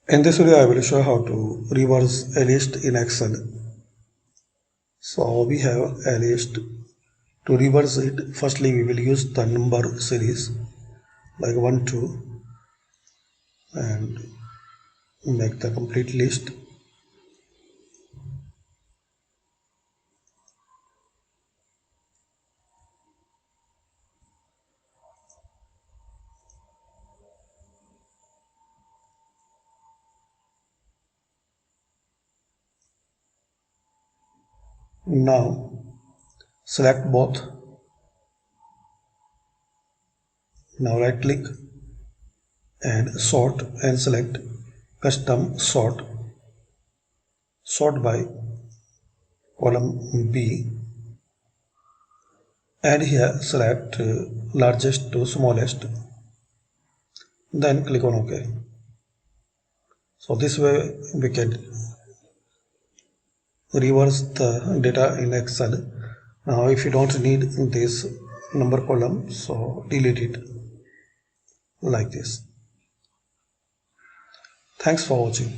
In this video, I will show how to reverse a list in Excel. So we have a list. To reverse it, firstly we will use the number series like 1, 2 and make the complete list. Now select both. Now right click and sort and select custom sort. Sort by column B and here select largest to smallest. Then click on OK. So this way we can reverse the data in Excel. Now if you don't need this number column, so delete it like this. Thanks for watching.